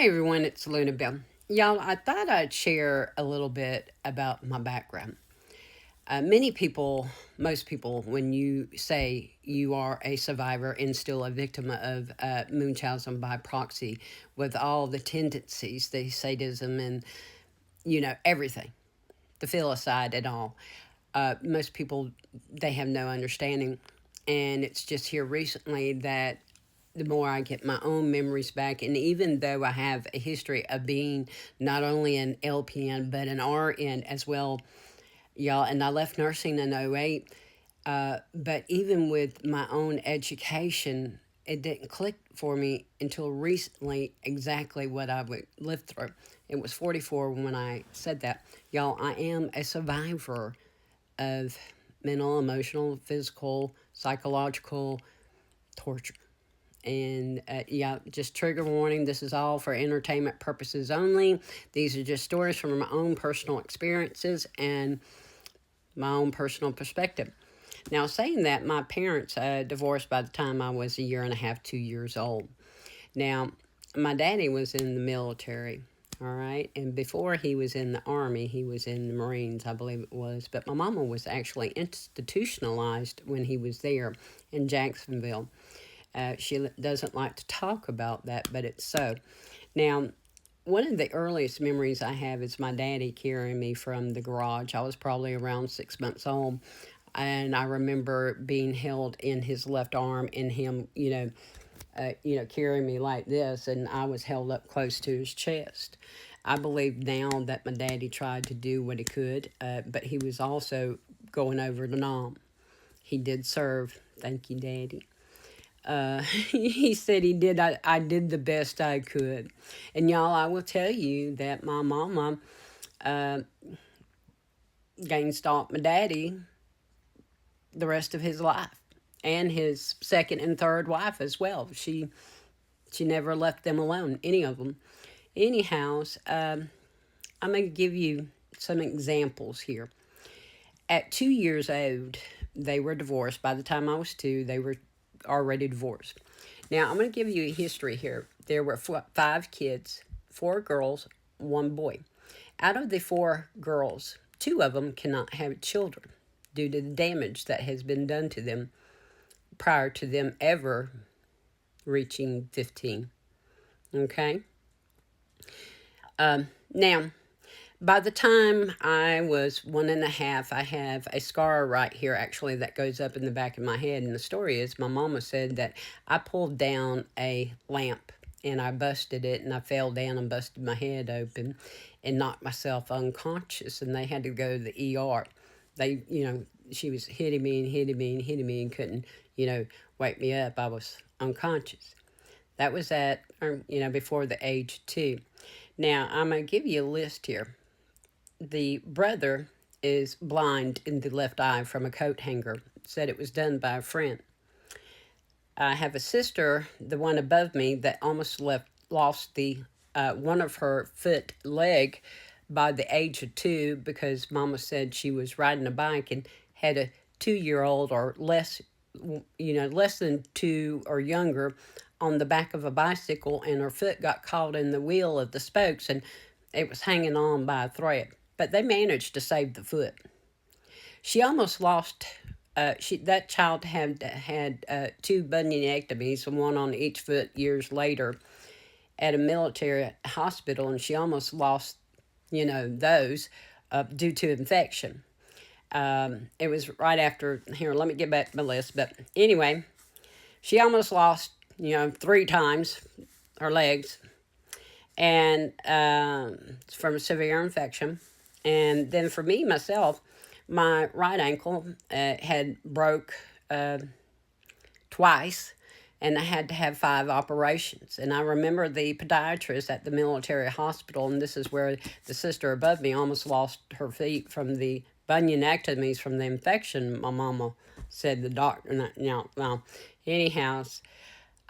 Hey everyone, it's Luna Bill. Y'all, I thought I'd share a little bit about my background. Many people, most people, when you say you are a survivor and still a victim of Munchausens by proxy, with all the tendencies, the sadism and, everything, the filicide and all, most people, they have no understanding. And it's just here recently that the more I get my own memories back, and even though I have a history of being not only an LPN but an RN as well, y'all, and I left nursing in '08. But even with my own education, it didn't click for me until recently exactly what I would live through. It was 44 when I said that. Y'all, I am a survivor of mental, emotional, physical, psychological torture. And yeah, just trigger warning, this is all for entertainment purposes only. These are just stories from my own personal experiences and my own personal perspective. Now, saying that, my parents divorced by the time I was a year and a half, 2 years old. Now, my daddy was in the military, all right? And before he was in the Army, he was in the Marines, I believe it was. But my mama was actually institutionalized when he was there in Jacksonville. She doesn't like to talk about that, but it's so. Now, one of the earliest memories I have is my daddy carrying me from the garage. I was probably around 6 months old, and I remember being held in his left arm and him, carrying me like this, and I was held up close to his chest. I believe now that my daddy tried to do what he could, but he was also going over the nom. He did serve. Thank you, Daddy. He said he did. I did the best I could. And y'all, I will tell you that my mama gang stalked my daddy the rest of his life, and his second and third wife as well. She never left them alone, any of them. Anyhow, I'm going to give you some examples here. At 2 years old, they were divorced. By the time I was two, they were already divorced. Now, I'm going to give you a history here. There were five kids, four girls, one boy. Out of the four girls, two of them cannot have children due to the damage that has been done to them prior to them ever reaching 15. Okay? Now, by the time I was 1.5, I have a scar right here, actually, that goes up in the back of my head. And the story is my mama said that I pulled down a lamp and I busted it, and I fell down and busted my head open and knocked myself unconscious. And they had to go to the ER. They, she was hitting me and hitting me and hitting me and couldn't, wake me up. I was unconscious. That was before the age of 2. Now, I'm going to give you a list here. The brother is blind in the left eye from a coat hanger. Said it was done by a friend. I have a sister, the one above me, that almost lost the one of her leg by the age of 2 because Mama said she was riding a bike and had a 2-year-old or less, less than 2 or younger on the back of a bicycle, and her foot got caught in the wheel of the spokes and it was hanging on by a thread. But they managed to save the foot. She almost lost. That child had 2 bunionectomies, one on each foot, years later, at a military hospital, and she almost lost, those due to infection. It was right after. Here, let me get back to my list. But anyway, she almost lost, 3 times her legs, and from a severe infection. And then for me, myself, my right ankle had broke twice, and I had to have 5 operations. And I remember the podiatrist at the military hospital, and this is where the sister above me almost lost her feet from the bunionectomies from the infection. My mama said the doctor, anyhow,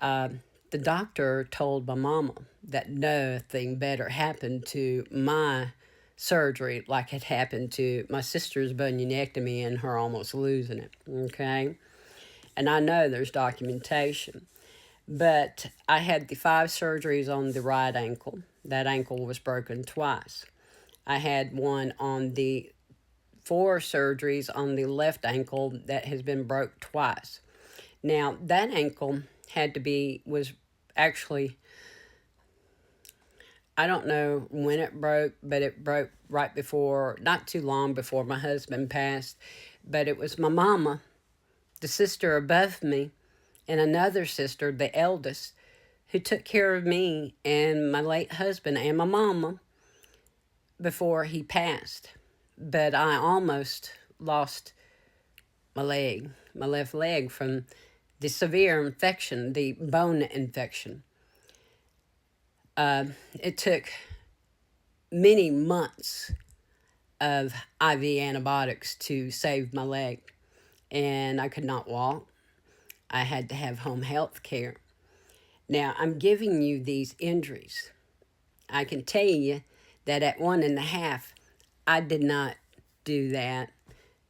the doctor told my mama that nothing better happened to my surgery like it happened to my sister's bunionectomy and her almost losing it, okay? And I know there's documentation. But I had the 5 surgeries on the right ankle. That ankle was broken twice. I had one on the 4 surgeries on the left ankle that has been broke twice. Now, that ankle was actually, I don't know when it broke, but it broke right before, not too long before my husband passed. But it was my mama, the sister above me, and another sister, the eldest, who took care of me and my late husband and my mama before he passed. But I almost lost my left leg, from the severe infection, the bone infection. It took many months of IV antibiotics to save my leg, and I could not walk. I had to have home health care. Now, I'm giving you these injuries. I can tell you that at 1.5, I did not do that,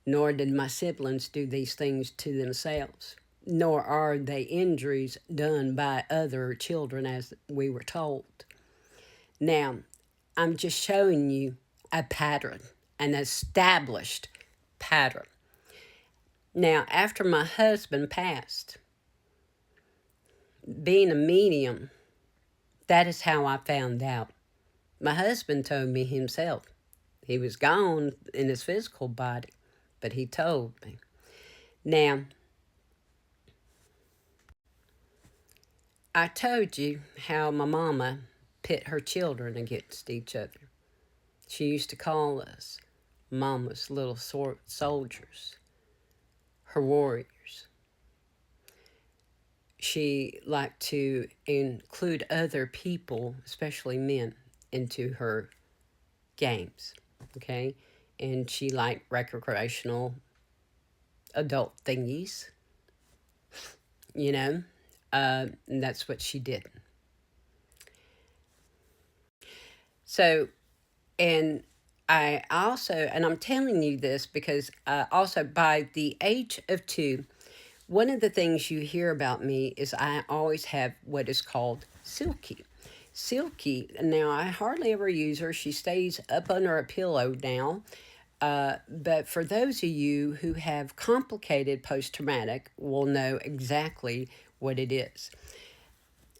nor did my siblings do these things to themselves, nor are they injuries done by other children, as we were told. Now, I'm just showing you a pattern, an established pattern. Now, after my husband passed, being a medium, that is how I found out. My husband told me himself. He was gone in his physical body, but he told me. Now, I told you how my mama pit her children against each other. She used to call us Mama's little soldiers, her warriors. She liked to include other people, especially men, into her games, okay? And she liked recreational adult thingies, you know? And that's what she did. So, and I'm telling you this because also by the age of 2, one of the things you hear about me is I always have what is called Silky. Silky, now I hardly ever use her. She stays up under a pillow now. But for those of you who have complicated post-traumatic will know exactly what it is.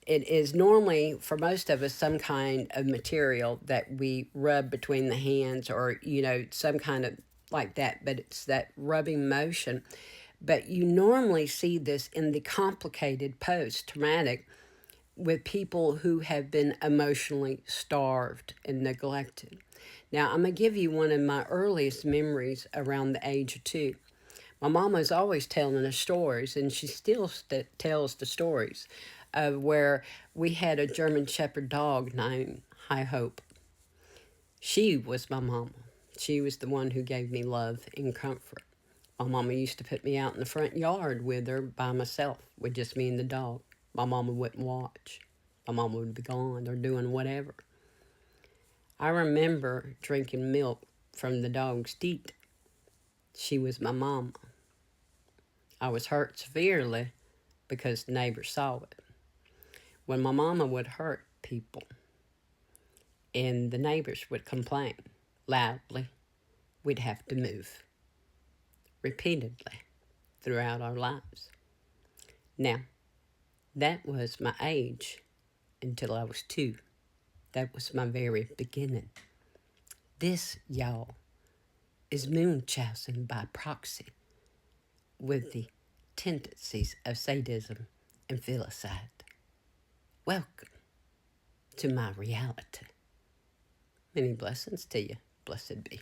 It is normally, for most of us, some kind of material that we rub between the hands, or, some kind of like that, but it's that rubbing motion. But you normally see this in the complicated post-traumatic with people who have been emotionally starved and neglected. Now, I'm going to give you one of my earliest memories around the age of 2. My mama's always telling us stories, and she still tells the stories of where we had a German Shepherd dog named High Hope. She was my mama. She was the one who gave me love and comfort. My mama used to put me out in the front yard with her by myself, with just me and the dog. My mama wouldn't watch. My mama would be gone or doing whatever. I remember drinking milk from the dog's teat. She was my mama. I was hurt severely because the neighbors saw it. When my mama would hurt people and the neighbors would complain loudly, we'd have to move repeatedly throughout our lives. Now, that was my age until I was 2. That was my very beginning. This, y'all, is Munchausens by Proxy, with the tendencies of sadism and filicide. Welcome to my reality. Many blessings to you. Blessed be.